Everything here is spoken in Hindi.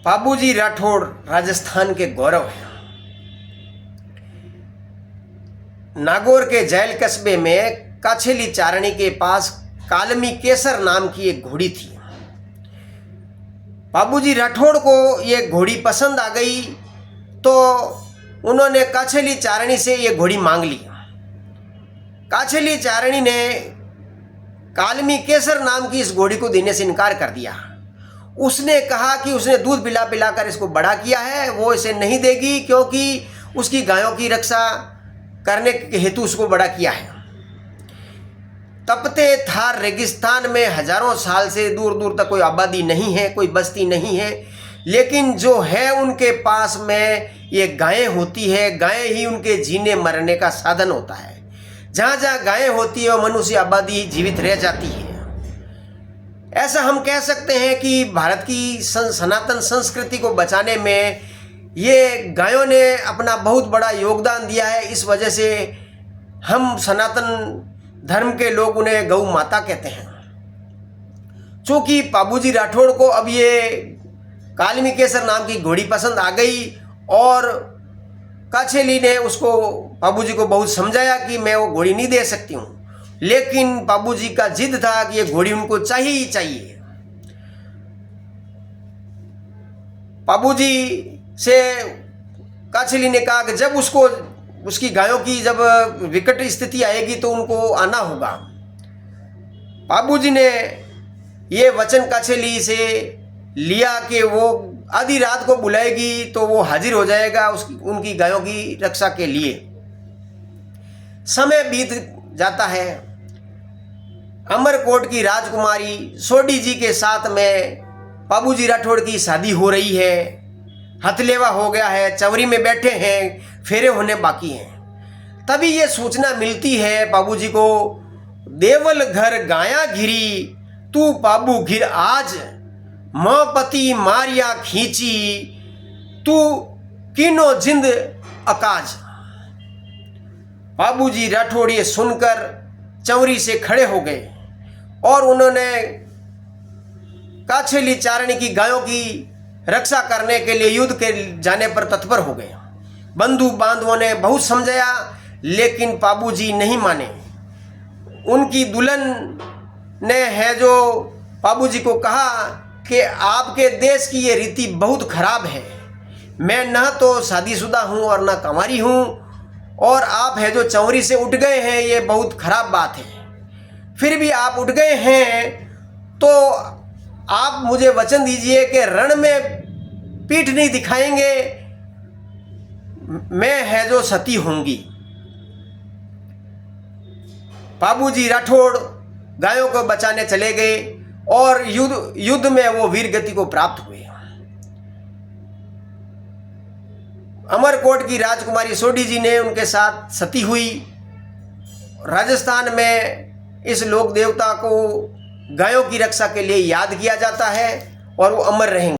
पाबूजी राठौड़ राजस्थान के गौरव हैं। नागौर के जैल कस्बे में काछेली चारणी के पास कालमी केसर नाम की एक घोड़ी थी। पाबूजी राठौड़ को ये घोड़ी पसंद आ गई तो उन्होंने काछेली चारणी से ये घोड़ी मांग ली। काछेली चारणी ने कालमी केसर नाम की इस घोड़ी को देने से इनकार कर दिया। उसने कहा कि उसने दूध पिला पिलाकर इसको बड़ा किया है, वो इसे नहीं देगी क्योंकि उसकी गायों की रक्षा करने के हेतु उसको बड़ा किया है। तपते थार रेगिस्तान में हजारों साल से दूर दूर तक कोई आबादी नहीं है, कोई बस्ती नहीं है, लेकिन जो है उनके पास में ये गायें होती है। गायें ही उनके जीने मरने का साधन होता है। जहाँ जहाँ गायें होती है वो मनुष्य आबादी जीवित रह जाती है। ऐसा हम कह सकते हैं कि भारत की सनातन संस्कृति को बचाने में ये गायों ने अपना बहुत बड़ा योगदान दिया है। इस वजह से हम सनातन धर्म के लोग उन्हें गौ माता कहते हैं। चूँकि पाबूजी राठौड़ को अब ये कालमी केसर नाम की घोड़ी पसंद आ गई और काछेली ने उसको पाबूजी को बहुत समझाया कि मैं वो घोड़ी नहीं दे सकती हूँ, लेकिन पाबूजी का जिद था कि ये घोड़ी उनको चाहिए ही चाहिए। पाबूजी से काछेली ने कहा कि जब उसकी गायों की जब विकट स्थिति आएगी तो उनको आना होगा। पाबूजी ने ये वचन काछेली से लिया कि वो आधी रात को बुलाएगी तो वो हाजिर हो जाएगा उनकी गायों की रक्षा के लिए। समय बीत जाता है। अमरकोट की राजकुमारी सोडी जी के साथ में पाबूजी राठौड़ की शादी हो रही है। हथलेवा हो गया है, चवरी में बैठे हैं, फेरे होने बाकी हैं। तभी ये सूचना मिलती है पाबूजी को, देवल घर गाया घिरी तू पाबू घिर आज, मोपति मारिया खींची तू किनो जिंद अकाज। पाबूजी राठौड़ ये सुनकर चवरी से खड़े हो गए और उन्होंने काछेली चारणी की गायों की रक्षा करने के लिए युद्ध के जाने पर तत्पर हो गए। बंधु बांधवों ने बहुत समझाया लेकिन पाबूजी नहीं माने। उनकी दुल्हन ने है जो पाबूजी को कहा कि आपके देश की ये रीति बहुत खराब है। मैं न तो शादीशुदा हूँ और न कंवारी हूँ, और आप है जो चौरी से उठ गए हैं, ये बहुत खराब बात है। फिर भी आप उठ गए हैं तो आप मुझे वचन दीजिए कि रण में पीठ नहीं दिखाएंगे, मैं है जो सती होंगी। पाबूजी राठौड़ गायों को बचाने चले गए और युद्ध में वो वीर गति को प्राप्त हुए। अमरकोट की राजकुमारी सोडी जी ने उनके साथ सती हुई। राजस्थान में इस लोक देवता को गायों की रक्षा के लिए याद किया जाता है और वो अमर रहेंगे।